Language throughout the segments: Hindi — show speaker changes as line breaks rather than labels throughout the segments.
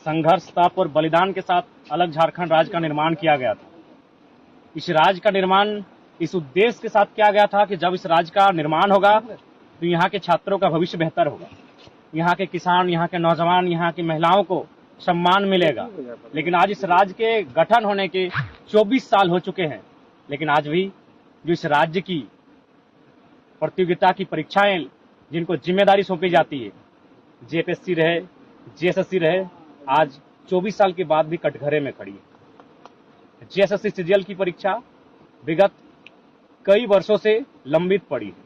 संघर्ष, तप और बलिदान के साथ अलग झारखंड राज्य का निर्माण किया गया था। इस राज्य का निर्माण इस उद्देश्य के साथ किया गया था कि जब इस राज्य का निर्माण होगा तो यहाँ के छात्रों का भविष्य बेहतर होगा, यहाँ के किसान, यहाँ के नौजवान, यहाँ की महिलाओं को सम्मान मिलेगा। लेकिन आज इस राज्य के गठन होने के 24 साल हो चुके हैं, लेकिन आज भी जो इस राज्य की प्रतियोगिता की परीक्षाएं जिनको जिम्मेदारी सौंपी जाती है, जेपीएससी रहे, जेएसएससी रहे, आज 24 साल के बाद भी कटघरे में खड़ी है। जेएसएससी सीजीएल की परीक्षा विगत कई वर्षों से लंबित पड़ी है।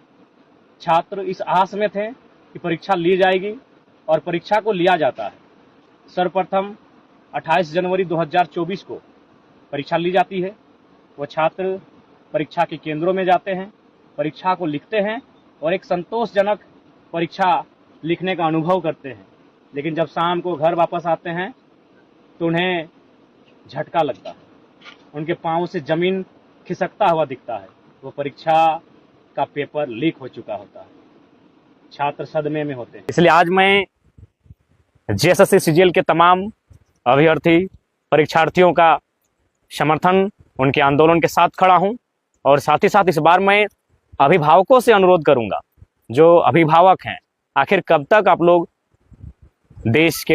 छात्र इस आस में थे कि परीक्षा ली जाएगी और परीक्षा को लिया जाता है। सर्वप्रथम 28 जनवरी 2024 को परीक्षा ली जाती है। वो छात्र परीक्षा के केंद्रों में जाते हैं, परीक्षा को लिखते हैं और एक संतोषजनक परीक्षा लिखने का अनुभव करते हैं। लेकिन जब शाम को घर वापस आते हैं तो उन्हें झटका लगता है, उनके पांव से जमीन खिसकता हुआ दिखता है। वो परीक्षा का पेपर लीक हो चुका होता है। छात्र सदमे में होते हैं।
इसलिए आज मैं जेएसएससी सीजीएल के तमाम अभ्यर्थी परीक्षार्थियों का समर्थन, उनके आंदोलन के साथ खड़ा हूं। और साथ ही साथ इस बार मैं अभिभावकों से अनुरोध करूंगा, जो अभिभावक हैं, आखिर कब तक आप लोग देश,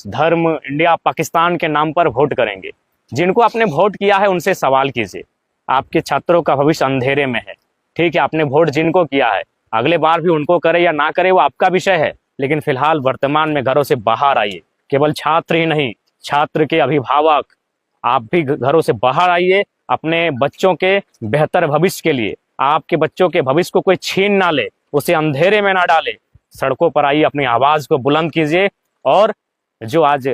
धर्म, इंडिया, पाकिस्तान के नाम पर वोट करेंगे? जिनको आपने वोट किया है उनसे सवाल कीजिए। आपके छात्रों का भविष्य अंधेरे में है। ठीक है, आपने वोट जिनको किया है, अगले बार भी उनको करे या ना करे वो आपका विषय है, लेकिन फिलहाल वर्तमान में घरों से बाहर आइए। केवल छात्र ही नहीं, छात्र के अभिभावक, आप भी घरों से बाहर आइए अपने बच्चों के बेहतर भविष्य के लिए। आपके बच्चों के भविष्य को कोई छीन ना ले, उसे अंधेरे में ना डाले। सड़कों पर आइए, अपनी आवाज को बुलंद कीजिए। और जो आज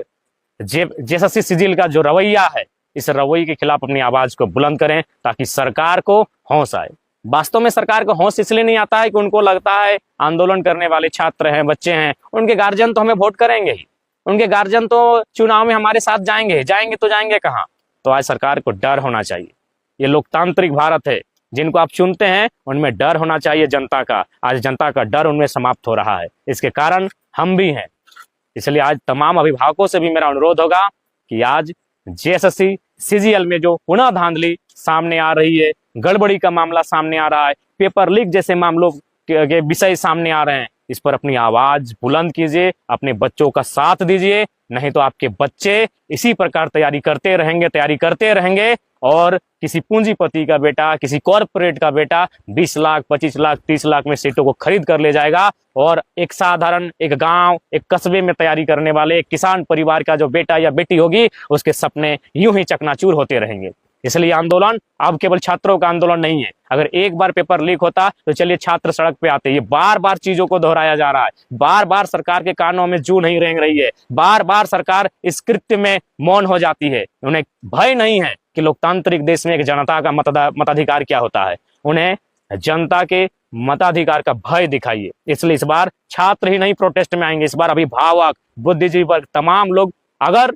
जेएसएससी सीजीएल का जो रवैया है, इस रवैये के खिलाफ अपनी आवाज को बुलंद करें, ताकि सरकार को होश आए। वास्तव में सरकार को होश इसलिए नहीं आता है कि उनको लगता है आंदोलन करने वाले छात्र हैं, बच्चे हैं, उनके गार्जियन तो हमें वोट करेंगे ही, उनके गार्जियन तो चुनाव में हमारे साथ जाएंगे तो जाएंगे कहाँ? तो आज सरकार को डर होना चाहिए। ये लोकतांत्रिक भारत है, जिनको आप चुनते हैं उनमें डर होना चाहिए जनता का। आज जनता का डर उनमें समाप्त हो रहा है, इसके कारण हम भी हैं। इसलिए आज तमाम अभिभावकों से भी मेरा अनुरोध होगा कि आज जेएसएससी सीजीएल में जो पुनः धांधली सामने आ रही है, गड़बड़ी का मामला सामने आ रहा है, पेपर लीक जैसे मामलों के विषय सामने आ रहे हैं, इस पर अपनी आवाज बुलंद कीजिए, अपने बच्चों का साथ दीजिए। नहीं तो आपके बच्चे इसी प्रकार तैयारी करते रहेंगे और किसी पूंजीपति का बेटा, किसी कॉरपोरेट का बेटा 20 लाख, 25 लाख, 30 लाख में सीटों को खरीद कर ले जाएगा। और एक साधारण, एक गांव, एक कस्बे में तैयारी करने वाले एक किसान परिवार का जो बेटा या बेटी होगी, उसके सपने यूं ही चकनाचूर होते रहेंगे। इसलिए आंदोलन अब केवल छात्रों का आंदोलन नहीं है। अगर एक बार पेपर लीक होता तो चलिए छात्र सड़क पे आते। ये बार बार चीजों को दोहराया जा रहा है, बार बार सरकार के कानों में जू नहीं रेंग रही है, बार बार सरकार इस कृत्य में मौन हो जाती है। उन्हें भय नहीं है कि लोकतांत्रिक देश में एक जनता का मताधिकार क्या होता है। उन्हें जनता के मताधिकार का भय दिखाइए। इसलिए इस बार छात्र ही नहीं प्रोटेस्ट में आएंगे, इस बार अभिभावक, बुद्धिजीवी वर्ग, तमाम लोग अगर